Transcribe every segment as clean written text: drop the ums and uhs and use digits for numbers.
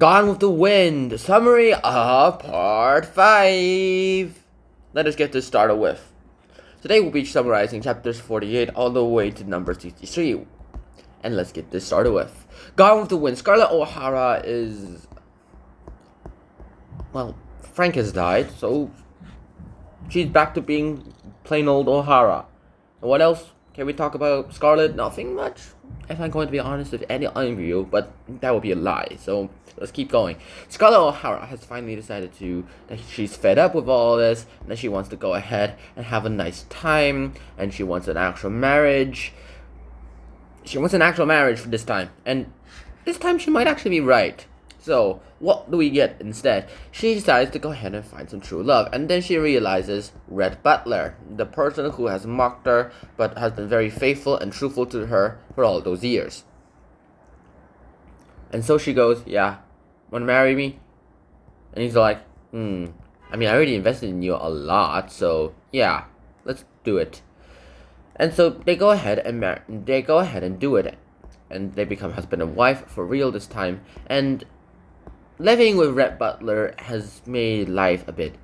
Gone with the Wind, summary of Part 5. Let us get this started with. Today we'll be summarizing chapters 48 all the way to number 63. And let's get this started with. Gone with the Wind. Scarlett O'Hara is... Well, Frank has died, so she's back to being plain old O'Hara. And what else can we talk about Scarlett? Nothing much, if I'm going to be honest with any of you, but that would be a lie, so let's keep going. Scarlett O'Hara has finally decided that she's fed up with all this, and that she wants to go ahead and have a nice time, and she wants an actual marriage. She wants an actual marriage for this time, and this time she might actually be right. So, what do we get instead? She decides to go ahead and find some true love, and then she realizes Red Butler, the person who has mocked her, but has been very faithful and truthful to her for all those years. And so she goes, yeah, wanna marry me? And he's like, I mean, I already invested in you a lot, so yeah, let's do it. And so they go ahead and do it, and they become husband and wife for real this time. And living with Red Butler has made life a bit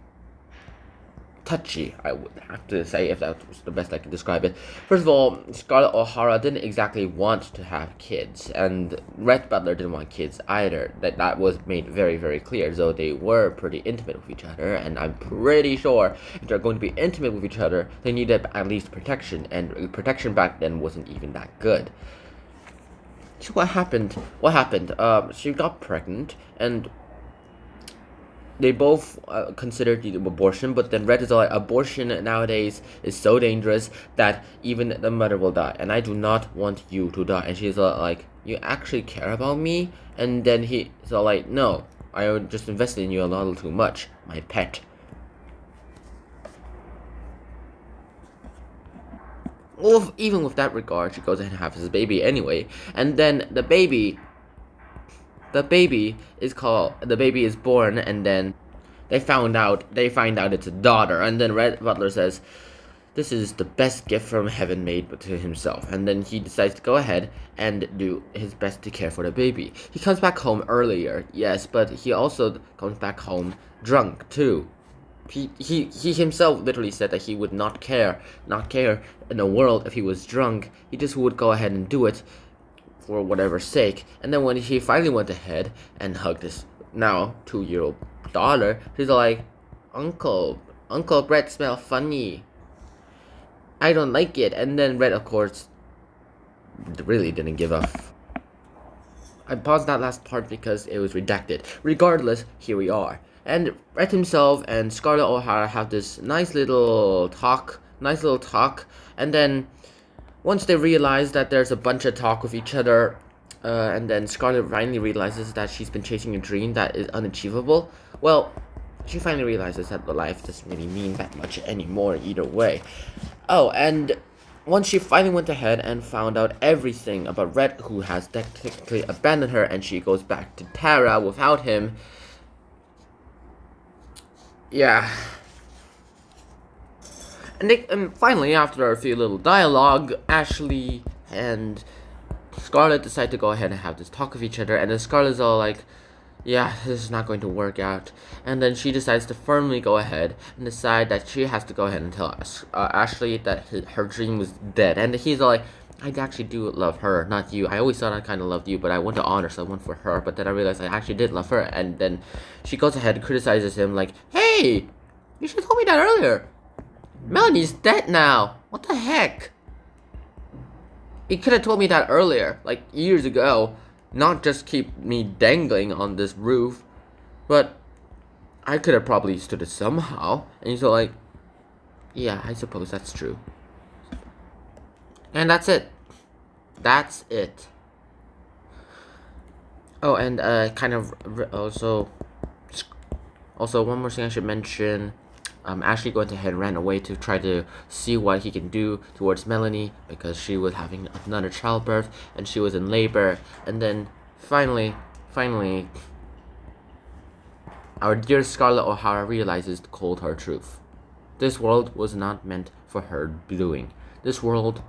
touchy, I would have to say, if that was the best I can describe it. First of all, Scarlett O'Hara didn't exactly want to have kids, and Red Butler didn't want kids either. That was made very, very clear, though they were pretty intimate with each other, and I'm pretty sure if they're going to be intimate with each other, they needed at least protection, and protection back then wasn't even that good. So what happened? She got pregnant, and they both considered the abortion, but then Red is like, abortion nowadays is so dangerous that even the mother will die, and I do not want you to die. And she's like, you actually care about me? And then he's like, no, I just invested in you a little too much, my pet. Well, even with that regard, she goes ahead and has his baby anyway, and then the baby is born, and then they find out it's a daughter, and then Red Butler says, this is the best gift from heaven made to himself, and then he decides to go ahead and do his best to care for the baby. He comes back home earlier, yes, but he also comes back home drunk too. He himself literally said that he would not care in the world if he was drunk. He just would go ahead and do it for whatever sake. And then when he finally went ahead and hugged his now 2-year-old daughter, he's like, Uncle Brett smell funny. I don't like it. And then Red, of course, really didn't give up. I paused that last part because it was redacted. Regardless, here we are. And Red himself and Scarlett O'Hara have this nice little talk, and then once they realize that there's a bunch of talk with each other, and then Scarlett finally realizes that she's been chasing a dream that is unachievable, well, she finally realizes that the life doesn't really mean that much anymore either way. Oh, and once she finally went ahead and found out everything about Red, who has technically abandoned her, and she goes back to Tara without him, yeah. And finally, after a few little dialogue, Ashley and Scarlett decide to go ahead and have this talk with each other, and then Scarlett's all like, yeah, this is not going to work out. And then she decides to firmly go ahead and decide that she has to go ahead and tell Ashley that her dream was dead. And he's all like, I actually do love her, not you. I always thought I kind of loved you, but I want to honor someone for her. But then I realized I actually did love her. And then she goes ahead and criticizes him like, hey, you should have told me that earlier. Melanie's dead now. What the heck? You could have told me that earlier, like years ago. Not just keep me dangling on this roof. But I could have probably stood it somehow. And he's like, yeah, I suppose that's true. And that's it. Oh, and also one more thing I should mention. Ashley went ahead and ran away to try to see what he can do towards Melanie, because she was having another childbirth and she was in labor. And then finally, our dear Scarlett O'Hara realizes the cold hard truth. This world was not meant for her doing. This world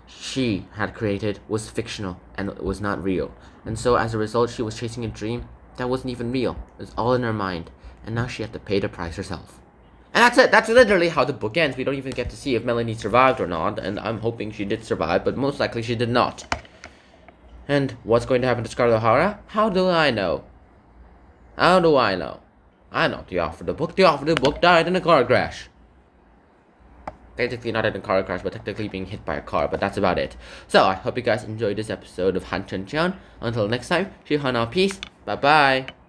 she had created was fictional and was not real. And so as a result, she was chasing a dream that wasn't even real. It was all in her mind. And now she had to pay the price herself. And that's it. That's literally how the book ends. We don't even get to see if Melanie survived or not. And I'm hoping she did survive, but most likely she did not. And what's going to happen to Scarlet O'Hara? How do I know? How do I know? I know the author of the book. The author of the book died in a car crash. Technically not in a car crash, but technically being hit by a car, but that's about it. So, I hope you guys enjoyed this episode of Han Chen Cheon. Until next time, Shihana, peace. Bye-bye.